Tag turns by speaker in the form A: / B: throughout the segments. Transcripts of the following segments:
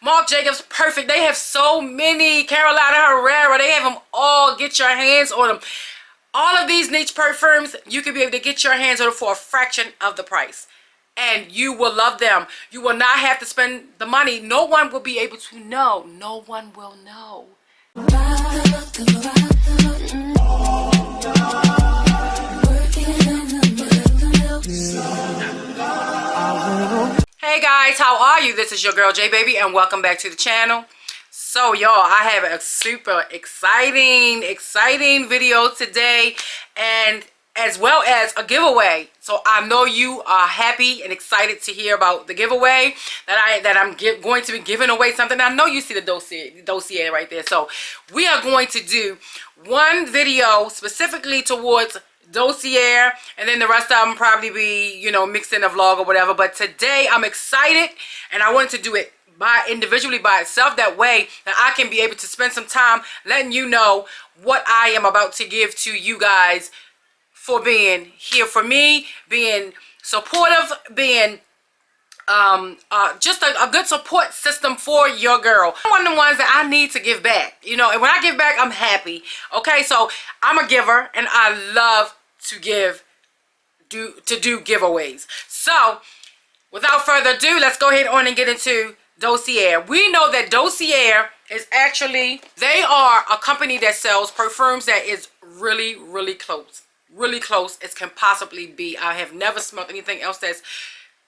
A: Marc Jacobs, perfect. They have so many. Carolina Herrera, they have them all. Get your hands on them. All of these niche perfumes, you can be able to get your hands on them for a fraction of the price. And you will love them. You will not have to spend the money. No one will be able to know. No one will know. Hey guys, how are you? This is your girl J Baby and welcome back to the channel. So y'all, I have a super exciting video today, and as well as a giveaway. So I know you are happy and excited to hear about the giveaway that I'm going to be giving away something. I know you see the dossier right there. So we are going to do one video specifically towards Dossier, and then the rest of them probably be, you know, mixed in a vlog or whatever. But today I'm excited and I wanted to do it individually by itself, that way that I can be able to spend some time letting you know what I am about to give to you guys for being here for me, being supportive, being just a good support system for your girl. I'm one of the ones that I need to give back, you know, and when I give back, I'm happy. Okay, so I'm a giver and I love to do giveaways. So without further ado, let's go ahead on and get into Dossier. We know that Dossier is actually, they are a company that sells perfumes that is really close as can possibly be. I have never smelled anything else that's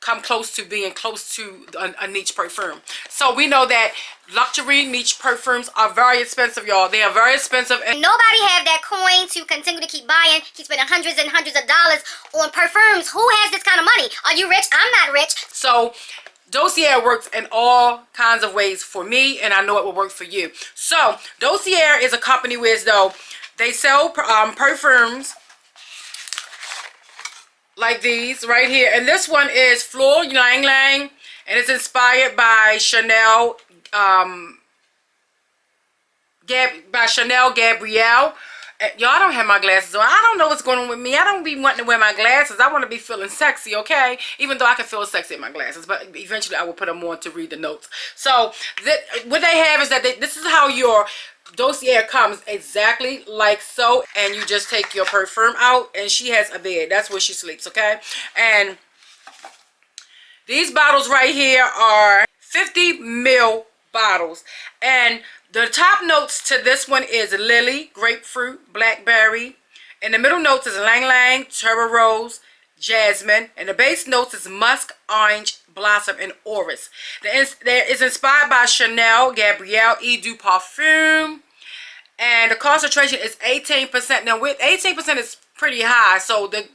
A: come close to being close to a niche perfume. So we know that luxury niche perfumes are very expensive, y'all. They are very expensive, and
B: nobody have that coin to continue to keep buying, keep spending hundreds and hundreds of dollars on perfumes. Who has this kind of money? Are you rich? I'm not rich.
A: So Dossier works in all kinds of ways for me, and I know it will work for you. So Dossier is a company where, though, they sell perfumes like these right here, and this one is Fleur Lang Lang, and it's inspired by Chanel Gabrielle. Y'all, I don't have my glasses on. I don't know what's going on with me. I don't be wanting to wear my glasses. I want to be feeling sexy, okay? Even though I can feel sexy in my glasses, but eventually I will put them on to read the notes. So what they have is that this is how your Dossier comes, exactly like so, and you just take your perfume out, and she has a bed. That's where she sleeps, okay? And these bottles right here are 50 ml bottles, and the top notes to this one is lily, grapefruit, blackberry. And the middle notes is Lang Lang, tuberose, jasmine, and the base notes is musk, orange, blossom, and orris. That is inspired by Chanel Gabrielle Eau de Parfum, and the concentration is 18%. Now, with 18% is pretty high, so the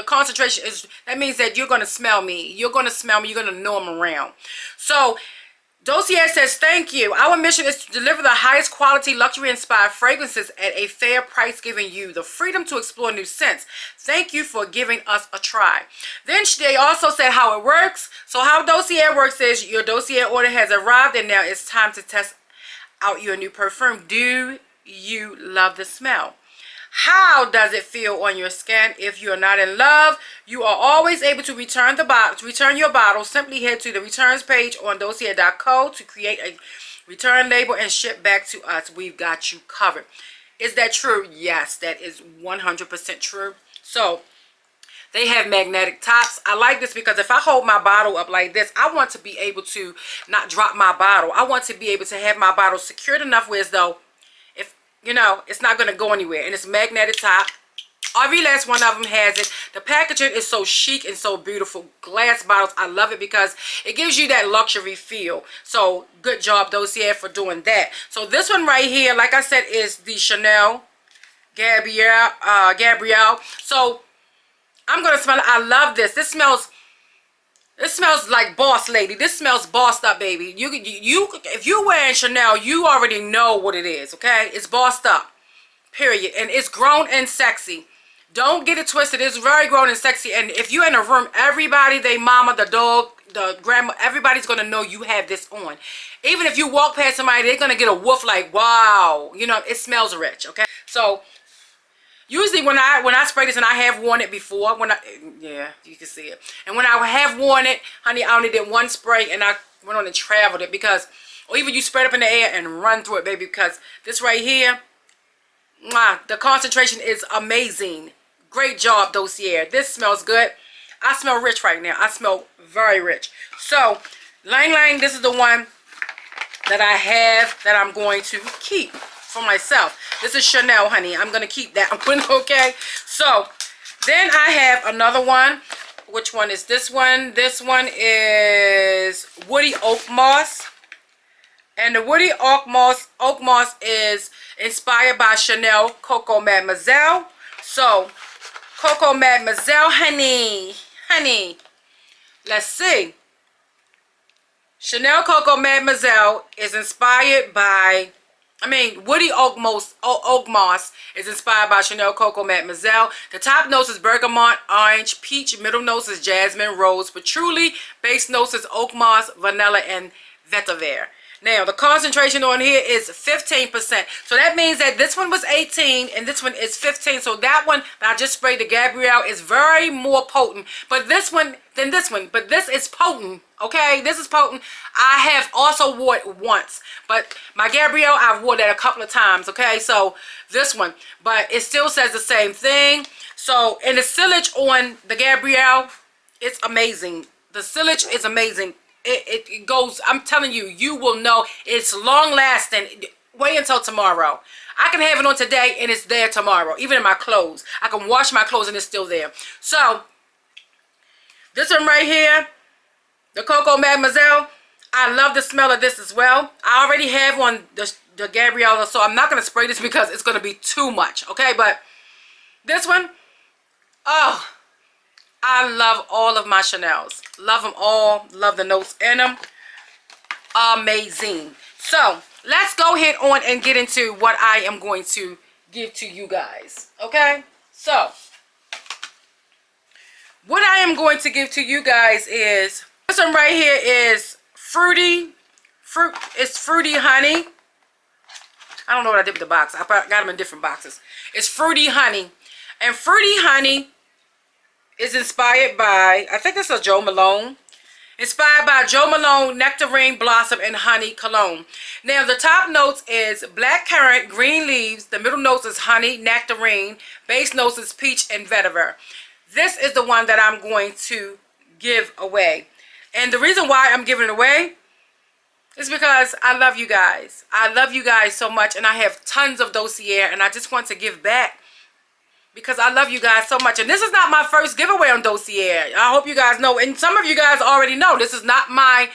A: concentration is, that means that you're gonna smell me. You're gonna smell me. You're gonna know I'm around. So Dossier says, thank you. Our mission is to deliver the highest quality luxury-inspired fragrances at a fair price, giving you the freedom to explore new scents. Thank you for giving us a try. Then they also said how it works. So how Dossier works is your Dossier order has arrived, and now it's time to test out your new perfume. Do you love the smell? How does it feel on your skin? If you are not in love, you are always able to return your bottle. Simply head to the returns page on dossier.co to create a return label and ship back to us. We've got you covered. Is that true? Yes, that is 100% true. So they have magnetic tops. I like this because if I hold my bottle up like this, I want to be able to not drop my bottle. I want to be able to have my bottle secured enough where, as though, you know, it's not going to go anywhere. And it's magnetic top. Every last one of them has it. The packaging is so chic and so beautiful. Glass bottles, I love it because it gives you that luxury feel. So good job, Dossier, for doing that. So this one right here, like I said, is the Chanel Gabrielle. So I'm going to smell it. I love this. This smells like boss lady. This smells bossed up, baby. If you're wearing Chanel, you already know what it is, okay? It's bossed up, period. And it's grown and sexy. Don't get it twisted. It's very grown and sexy. And if you're in a room, everybody, they mama, the dog, the grandma, everybody's going to know you have this on. Even if you walk past somebody, they're going to get a woof like, wow. You know, it smells rich, okay? So usually when I spray this, and I have worn it before, yeah, you can see it. And when I have worn it, honey, I only did one spray, and I went on and traveled it because or even you spread it up in the air and run through it, baby, because this right here, mwah, the concentration is amazing. Great job, Dossier. This smells good. I smell rich right now. I smell very rich. So, Lang Lang, this is the one that I have that I'm going to keep for myself. This is Chanel, honey. I'm going to keep that one, okay? So, then I have another one. Which one is this one? This one is Woody Oak Moss. And the Woody Oak Moss is inspired by Chanel Coco Mademoiselle. So, Coco Mademoiselle, honey. Let's see. Chanel Coco Mademoiselle is inspired by, Woody Oak Moss is inspired by Chanel Coco Mademoiselle. The top notes is bergamot, orange, peach. Middle notes is jasmine, rose, patchouli. Base notes is oak moss, vanilla, and vetiver. Now, the concentration on here is 15%. So that means that this one was 18 and this one is 15. So that one that I just sprayed, the Gabrielle, is very more potent. But this one than this one. But this is potent, okay? This is potent. I have also wore it once. But my Gabrielle, I've worn that a couple of times, okay? So this one. But it still says the same thing. So, and the sillage on the Gabrielle, it's amazing. The sillage is amazing. It goes, I'm telling you, you will know it's long lasting. Wait until tomorrow. I can have it on today and it's there tomorrow. Even in my clothes. I can wash my clothes and it's still there. So, this one right here, the Coco Mademoiselle, I love the smell of this as well. I already have on the Gabriella, so I'm not going to spray this because it's going to be too much. Okay, but this one, oh, I love all of my Chanels. Love them all. Love the notes in them. Amazing. So, let's go ahead on and get into what I am going to give to you guys. Okay? So, what I am going to give to you guys is, this one right here is fruity honey. I don't know what I did with the box. I got them in different boxes. It's fruity honey. And fruity honey is inspired by, I think this is Jo Malone. Inspired by Jo Malone Nectarine Blossom and Honey Cologne. Now the top notes is black currant, green leaves. The middle notes is honey, nectarine. Base notes is peach and vetiver. This is the one that I'm going to give away. And the reason why I'm giving it away is because I love you guys. I love you guys so much, and I have tons of Dossier, and I just want to give back because I love you guys so much. And this is not my first giveaway on Dossier. I hope you guys know, and some of you guys already know, this is not my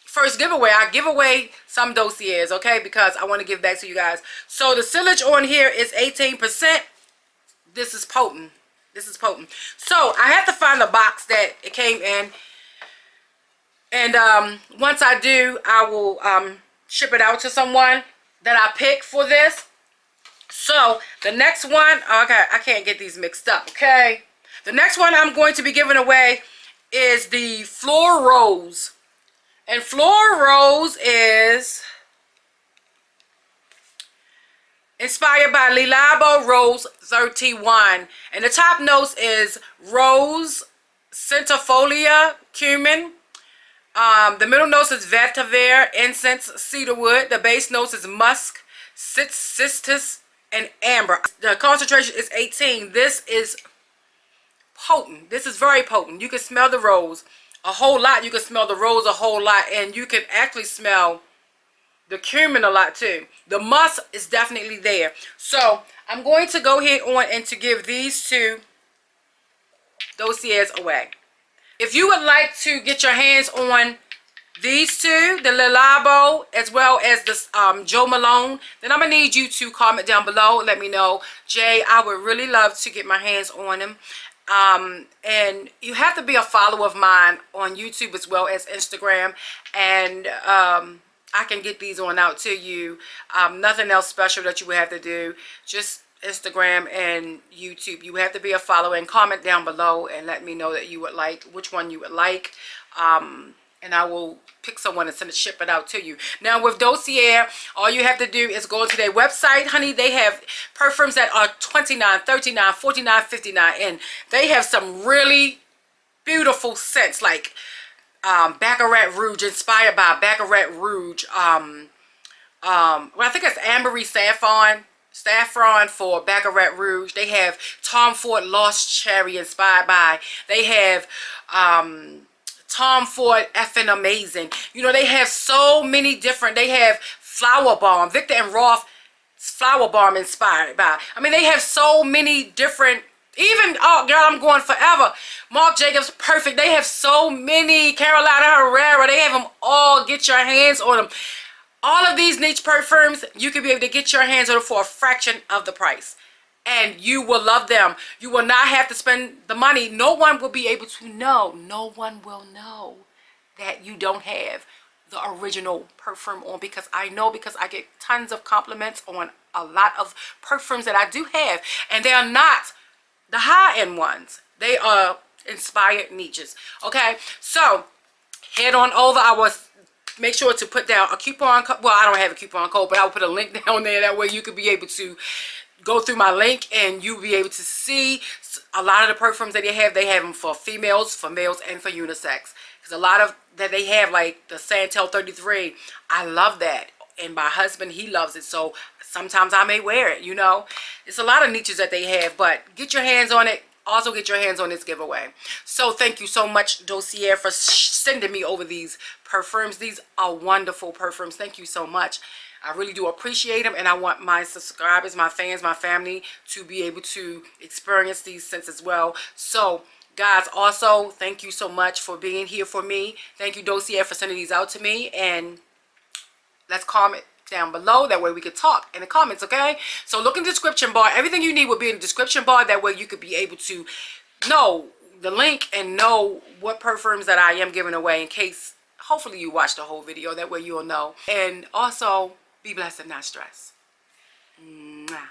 A: first giveaway. I give away some Dossiers, okay, because I want to give back to you guys. So the sillage on here is 18%. This is potent. This is potent. So I have to find the box that it came in. And once I do, I will ship it out to someone that I pick for this. So the next one, okay, I can't get these mixed up, okay? The next one I'm going to be giving away is the Floor Rose. And Floor Rose is inspired by Le Labo Rose 31. And the top notes is rose, centifolia, cumin. The middle notes is vetiver, incense, cedarwood. The base notes is musk, cistus, and amber. The concentration is 18. This is potent. This is very potent. You can smell the rose a whole lot. You can smell the rose a whole lot. And you can actually smell the cumin a lot too. The musk is definitely there. So I'm going to go ahead on and to give these two Dossiers away. If you would like to get your hands on these two, the Le Labo as well as the Jo Malone, then I'm going to need you to comment down below. Let me know. Jay, I would really love to get my hands on them. And you have to be a follower of mine on YouTube as well as Instagram. And I can get these on out to you. Nothing else special that you would have to do. Just Instagram and YouTube. You have to be a follower and comment down below and let me know that you would like, which one you would like. And I will pick someone and ship it out to you. Now with Dossier, all you have to do is go to their website, honey. They have perfumes that are $29, $39, $49, $59, and they have some really beautiful scents. Like Baccarat Rouge, inspired by Baccarat Rouge. Well, I think it's Ambery Saffron for Baccarat Rouge. They have Tom Ford Lost Cherry, inspired by. They have Tom Ford Effing Amazing. You know, they have so many different. They have Flower Bomb, Victor and Roth Flower Bomb, inspired by. I mean, they have so many different. Even, oh girl, I'm going forever. Marc Jacobs Perfect. They have so many. Carolina Herrera. They have them all. Get your hands on them. All of these niche perfumes, you can be able to get your hands on them for a fraction of the price. And you will love them. You will not have to spend the money. No one will be able to know. No one will know that you don't have the original perfume on, because I know, because I get tons of compliments on a lot of perfumes that I do have. And they are not the high-end ones. They are inspired niches. Okay, so head on over. I was make sure to put down a coupon code. Well, I don't have a coupon code, but I'll put a link down there. That way you could be able to go through my link and you'll be able to see a lot of the perfumes that they have. They have them for females, for males, and for unisex. Because a lot of that they have, like the Santel 33, I love that. And my husband, he loves it. So sometimes I may wear it, you know. It's a lot of niches that they have, but get your hands on it. Also get your hands on this giveaway. So thank you so much, Dossier, for sending me over these perfumes. These are wonderful perfumes. Thank you so much. I really do appreciate them, and I want my subscribers, my fans, my family to be able to experience these scents as well. So guys, also thank you so much for being here for me. Thank you, Dossier, for sending these out to me, and let's comment down below. That way we could talk in the comments, okay? So look in the description bar. Everything you need will be in the description bar. That way you could be able to know the link and know what perfumes that I am giving away, in case hopefully you watch the whole video. That way you'll know. And also be blessed and not stressed. Mwah.